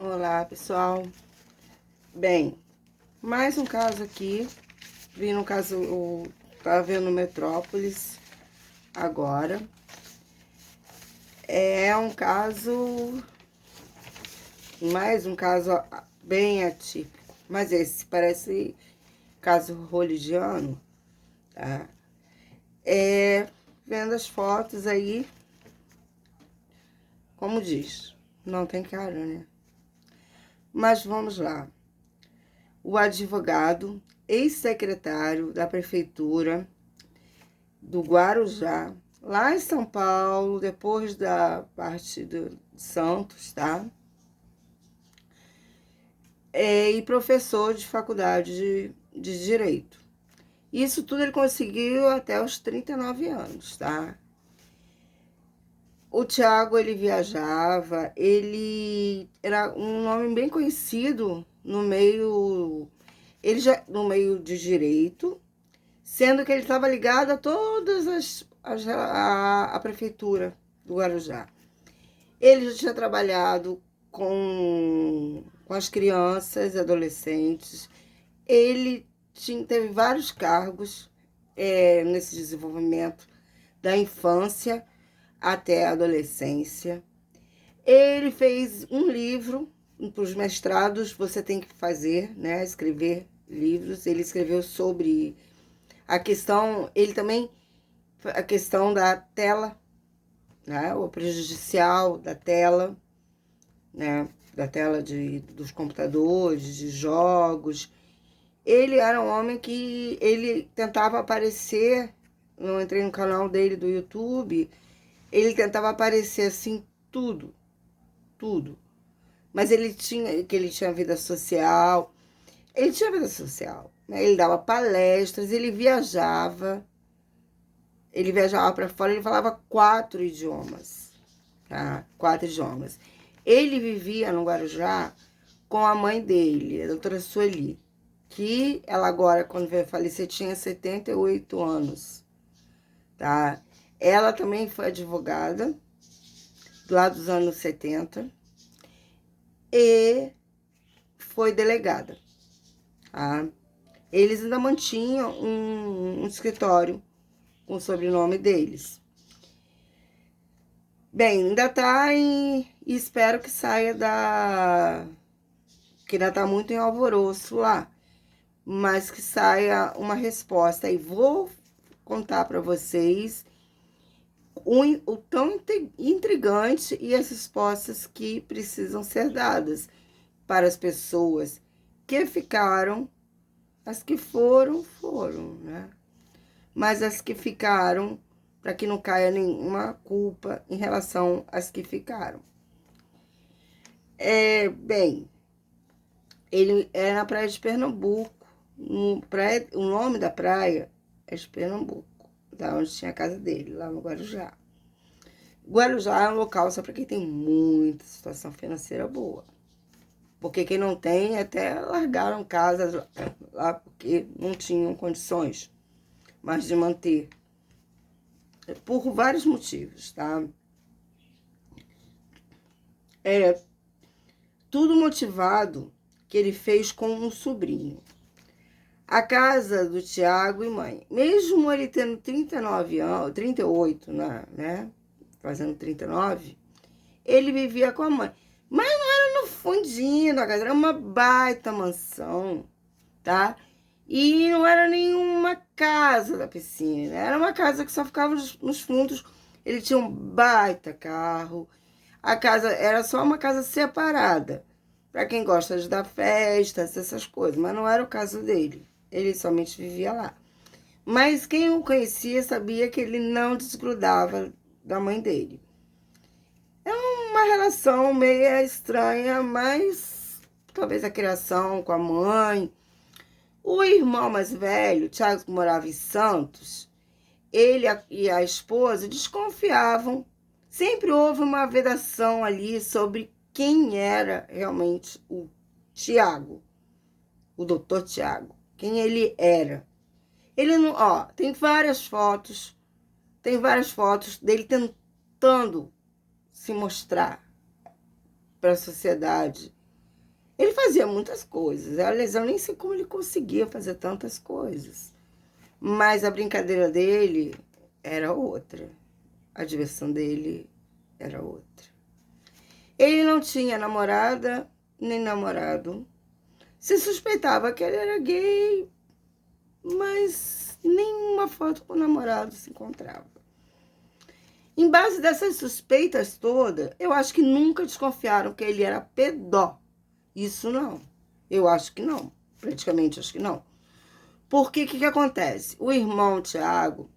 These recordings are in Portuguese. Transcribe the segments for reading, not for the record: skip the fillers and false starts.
Olá, pessoal. Bem, mais um caso aqui. Vi no caso, tava vendo Metrópolis agora. É um caso, mais um caso bem atípico. Mas esse parece caso roligiano, tá? Vendo as fotos aí, como diz, não tem cara, né? Mas vamos lá. O advogado, ex-secretário da prefeitura do Guarujá, lá em São Paulo, depois da parte de Santos, tá? E professor de faculdade de Direito. Isso tudo ele conseguiu até os 39 anos, tá? O Tiago, ele viajava, ele era um nome bem conhecido no meio, no meio de direito, sendo que ele estava ligado a todas a prefeitura do Guarujá. Ele já tinha trabalhado com as crianças e adolescentes. Ele teve vários cargos nesse desenvolvimento da infância até a adolescência. Ele fez um livro para os mestrados, você tem que fazer, né? Escrever livros. Ele escreveu sobre a questão, ele também, a questão da tela, né? O prejudicial da tela, né? Da tela dos computadores, de jogos. Ele era um homem que ele tentava aparecer, eu entrei no canal dele do YouTube, ele tentava aparecer assim, tudo, tudo. Mas ele tinha vida social, né? Ele dava palestras, ele viajava para fora, ele falava 4 idiomas, tá? 4 idiomas. Ele vivia no Guarujá com a mãe dele, a doutora Sueli, que ela agora, quando veio falecer, tinha 78 anos, tá? Ela também foi advogada, lá dos anos 70, e foi delegada, tá? Eles ainda mantinham um escritório com o sobrenome deles. Bem, ainda tá e espero que saia que ainda tá muito em alvoroço lá, mas que saia uma resposta. E vou contar para vocês o tão intrigante e as respostas que precisam ser dadas para as pessoas que ficaram, as que foram, né? Mas as que ficaram, para que não caia nenhuma culpa em relação às que ficaram. Bem, ele é na praia de Pernambuco. O nome da praia é de Pernambuco, da onde tinha a casa dele, lá no Guarujá. Guarujá é um local só para quem tem muita situação financeira boa. Porque quem não tem, até largaram casas lá porque não tinham condições mais de manter. Por vários motivos, tá? Tudo motivado que ele fez com um sobrinho. A casa do Tiago e mãe. Mesmo ele tendo 39 anos, 38, né? Fazendo 39, ele vivia com a mãe. Mas não era no fundinho da casa, era uma baita mansão, tá? E não era nenhuma casa da piscina, era uma casa que só ficava nos fundos. Ele tinha um baita carro. A casa era só uma casa separada, para quem gosta de dar festas, essas coisas, mas não era o caso dele. Ele somente vivia lá. Mas quem o conhecia sabia que ele não desgrudava da mãe dele. É uma relação meio estranha, mas talvez a criação com a mãe. O irmão mais velho, Thiago, que morava em Santos, ele e a esposa desconfiavam. Sempre houve uma vedação ali sobre quem era realmente o Tiago, o doutor Tiago, quem ele era. Ele não, tem várias fotos dele tentando se mostrar para a sociedade Ele fazia muitas coisas. Aliás, eu nem sei como ele conseguia fazer tantas coisas. Mas a brincadeira dele era outra. A diversão dele era outra. Ele não tinha namorada nem namorado. Se suspeitava que ele era gay, mas nenhuma foto com o namorado se encontrava. Em base dessas suspeitas todas, eu acho que nunca desconfiaram que ele era pedó. Isso não. Eu acho que não. Praticamente acho que não. Porque o que acontece? O irmão Tiago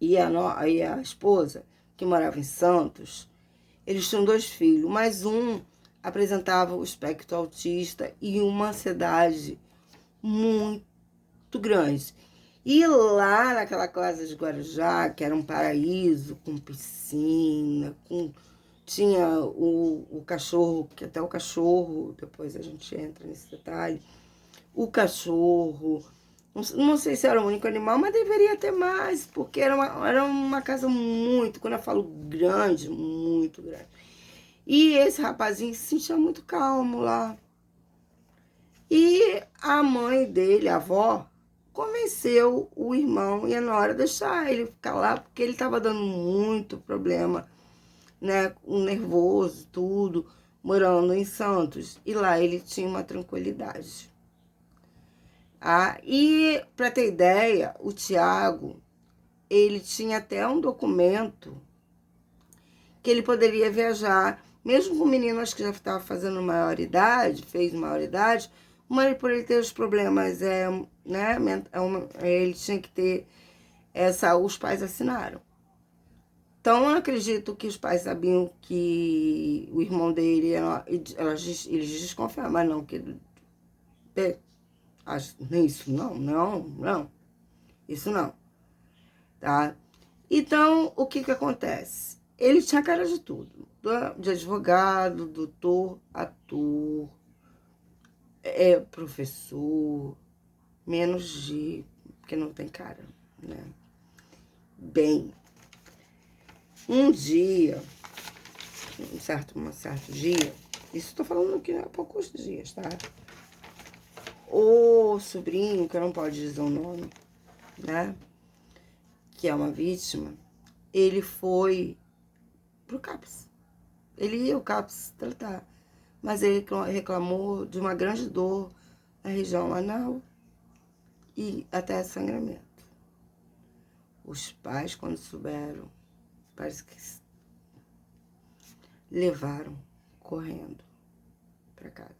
e a esposa, que morava em Santos, eles tinham 2 filhos, mas um apresentava o espectro autista e uma ansiedade muito grande. E lá naquela casa de Guarujá, que era um paraíso, com piscina, tinha o cachorro, que até o cachorro, depois a gente entra nesse detalhe, o cachorro, não sei se era o único animal, mas deveria ter mais, porque era uma casa muito, quando eu falo grande, muito grande. E esse rapazinho se sentia muito calmo lá. E a mãe dele, a avó, convenceu o irmão e a nora deixar ele ficar lá, porque ele estava dando muito problema, né, nervoso, tudo, morando em Santos. E lá ele tinha uma tranquilidade. E, para ter ideia, o Tiago, ele tinha até um documento que ele poderia viajar, mesmo com o menino, acho que já estava fazendo maioridade, fez maioridade, mas por ele ter os problemas, né, ele tinha que ter os pais assinaram. Então, eu acredito que os pais sabiam que o irmão dele, eles desconfiavam, mas não, que isso não, isso não, tá? Então, o que acontece? Ele tinha cara de tudo, de advogado, doutor, ator, professor, menos de, porque não tem cara, né? Bem, um dia, um certo dia, isso estou falando aqui há poucos dias, tá? O sobrinho, que não pode dizer o nome, né? Que é uma vítima, ele foi pro CAPS. Ele ia ao CAPS tratar, mas ele reclamou de uma grande dor na região anal e até sangramento. Os pais, quando souberam, parece que levaram correndo para casa.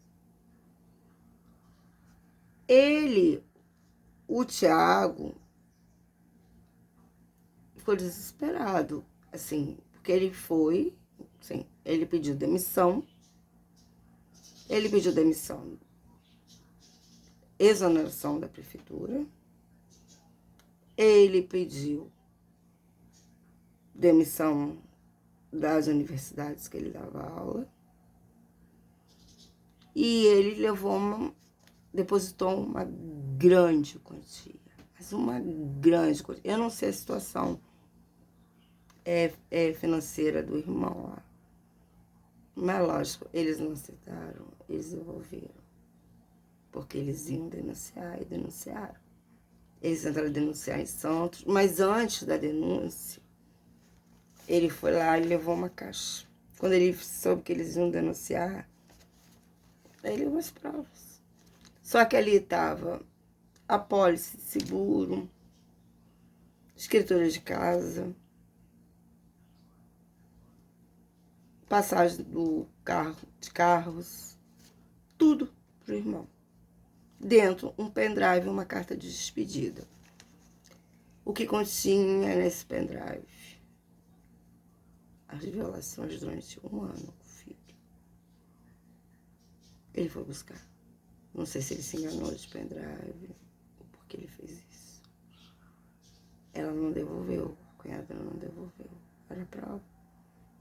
O Tiago, ficou desesperado, assim, porque ele foi, assim, ele pediu demissão, exoneração da prefeitura, ele pediu demissão das universidades que ele dava aula, e ele depositou uma grande quantia, mas uma grande quantia. Eu não sei a situação financeira do irmão lá, mas lógico, eles não aceitaram, eles devolveram, porque eles iam denunciar e denunciaram. Eles entraram a denunciar em Santos, mas antes da denúncia, ele foi lá e levou uma caixa. Quando ele soube que eles iam denunciar, ele levou as provas. Só que ali estava a pólice de seguro, escritura de casa, passagem de carros, tudo pro irmão. Dentro, um pendrive e uma carta de despedida. O que continha nesse pendrive? As violações durante 1 ano, filho. Ele foi buscar. Não sei se ele se enganou de pendrive ou por que ele fez isso. Ela não devolveu, a cunhada não devolveu. Era prova.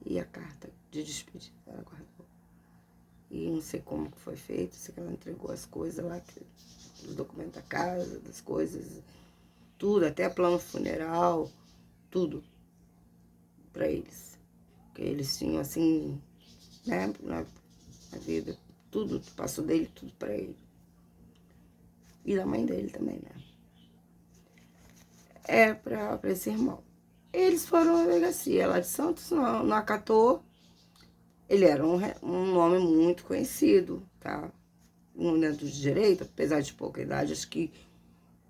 E a carta de despedida ela guardou. E não sei como que foi feito, sei que ela entregou as coisas lá, os documentos da casa, das coisas, tudo, até plano funeral, tudo para eles. Porque eles tinham, assim, né, na vida, tudo, passou dele tudo pra ele. E da mãe dele também, né? Pra esse irmão. Eles foram à delegacia lá de Santos, não acatou. Ele era um nome muito conhecido, tá? No dentro de direito, apesar de pouca idade, acho que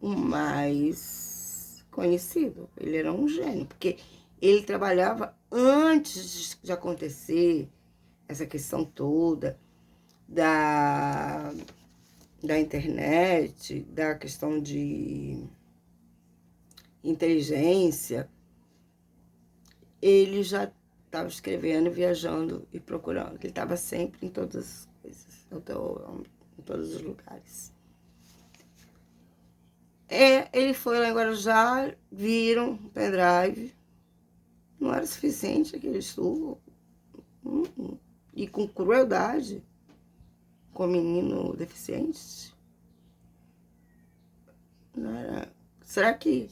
o mais conhecido. Ele era um gênio, porque ele trabalhava antes de acontecer essa questão toda da internet, da questão de inteligência. Ele já estava escrevendo, viajando e procurando. Ele estava sempre em todas as coisas, em todos os lugares. Ele foi lá em Guarujá, viram um pendrive. Não era suficiente aquele estudo. E com crueldade com menino deficiente. Não era. Será que...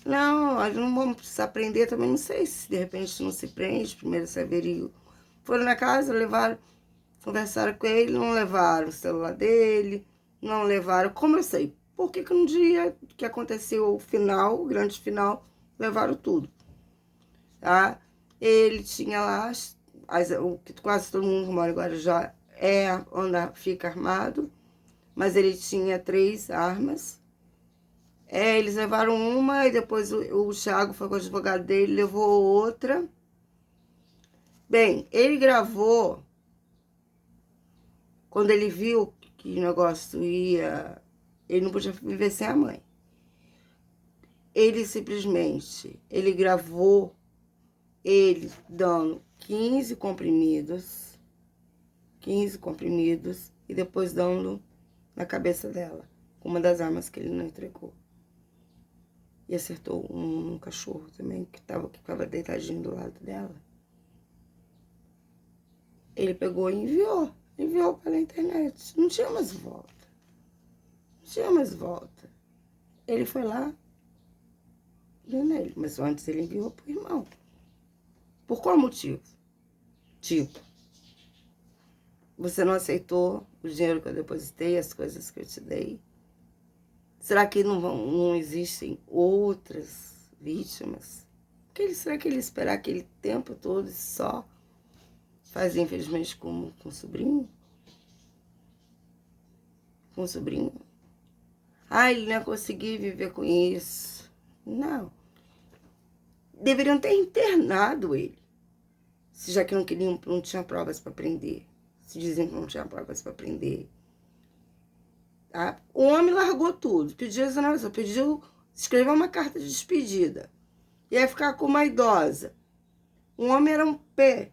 Não, nós não vamos precisar prender também, não sei se de repente não se prende, primeiro se averigua. Foram na casa, levaram, conversaram com ele, não levaram o celular dele, não levaram, como eu sei? Porque que no dia que aconteceu o final, o grande final, levaram tudo, tá? Ele tinha lá, o que quase todo mundo mora em Guarujá onde fica armado, mas ele tinha 3 armas. Eles levaram uma e depois o Thiago foi com o advogado dele, levou outra. Bem, ele gravou quando ele viu que o negócio ia... Ele não podia viver sem a mãe. Ele gravou ele dando 15 comprimidos e depois dando na cabeça dela, com uma das armas que ele não entregou. E acertou um cachorro também, que ficava deitadinho do lado dela. Ele pegou e enviou pela internet. Não tinha mais volta. Ele foi lá, deu nele, mas antes ele enviou pro irmão. Por qual motivo? Tipo, você não aceitou o dinheiro que eu depositei, as coisas que eu te dei? Será que não existem outras vítimas? Será que ele esperar aquele tempo todo e só fazer, infelizmente, com o sobrinho? Com o sobrinho? Ele não ia conseguir viver com isso. Não. Deveriam ter internado ele. Já que não tinha provas para prender. Se diziam que não tinha provas para prender. Tá? O homem largou tudo, pediu exoneração, escreveu uma carta de despedida. Ia ficar com uma idosa. O homem era um pé,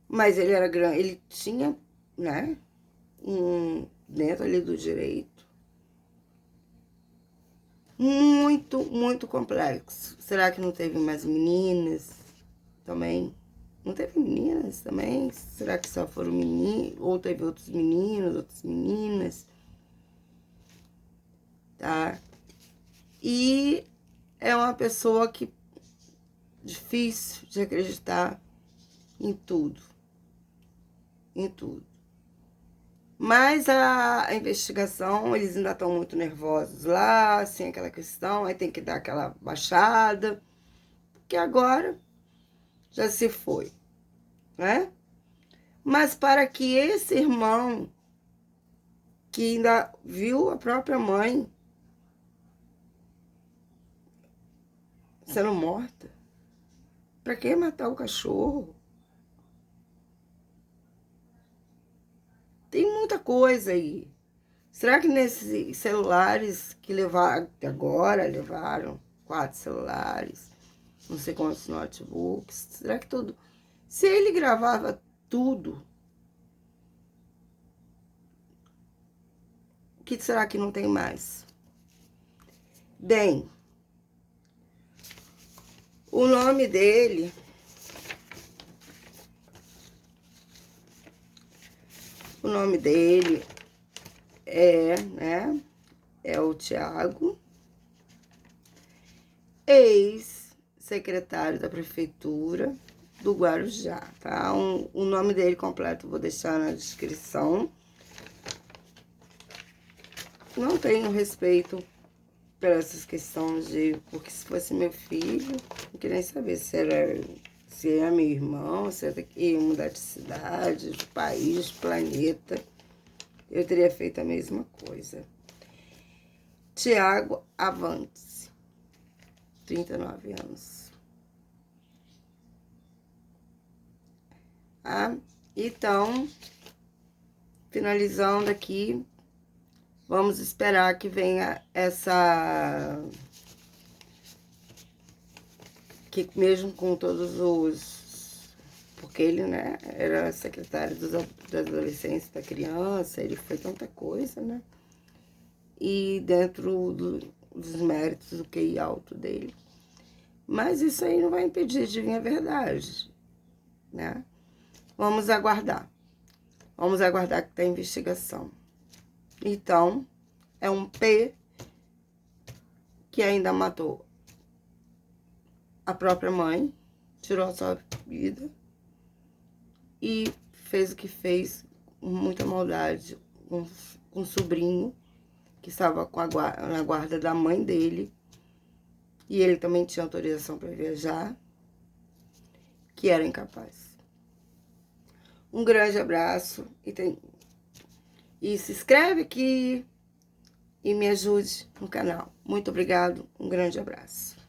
mas ele era grande, ele tinha, né, dentro ali do direito. Muito, muito complexo. Será que não teve mais meninas também? Não teve meninas também? Será que só foram meninos? Ou teve outros meninos, outras meninas? Tá? E é uma pessoa que difícil de acreditar em tudo. Em tudo. Mas a investigação, eles ainda estão muito nervosos lá, assim, aquela questão, aí tem que dar aquela baixada, porque agora já se foi, né? Mas para que esse irmão, que ainda viu a própria mãe sendo morta, para que matar o cachorro? Tem muita coisa aí. Será que nesses celulares que levaram 4 celulares, não sei quantos notebooks, será que tudo... Se ele gravava tudo, o que será que não tem mais? Bem, o nome dele... O nome dele é o Thiago, ex-secretário da prefeitura do Guarujá, tá? O nome dele completo eu vou deixar na descrição. Não tenho respeito por essas questões de... Porque se fosse meu filho, não queria nem saber se era meu irmão, se era que ia mudar de cidade, de país, de planeta. Eu teria feito a mesma coisa. Tiago Avantes, 39 anos. Tá? Então, finalizando aqui, vamos esperar que venha essa... Que mesmo com todos os... Porque ele, né, era secretário da adolescência, da criança, ele foi tanta coisa, né? E dentro dos méritos do QI alto dele. Mas isso aí não vai impedir de vir a verdade, né? Vamos aguardar. Vamos aguardar que tem investigação. Então, é um P que ainda matou a própria mãe, tirou a sua vida e fez o que fez com muita maldade com um sobrinho que estava na guarda da mãe dele, e ele também tinha autorização para viajar, que era incapaz. Um grande abraço e se inscreve aqui e me ajude no canal. Muito obrigado, um grande abraço.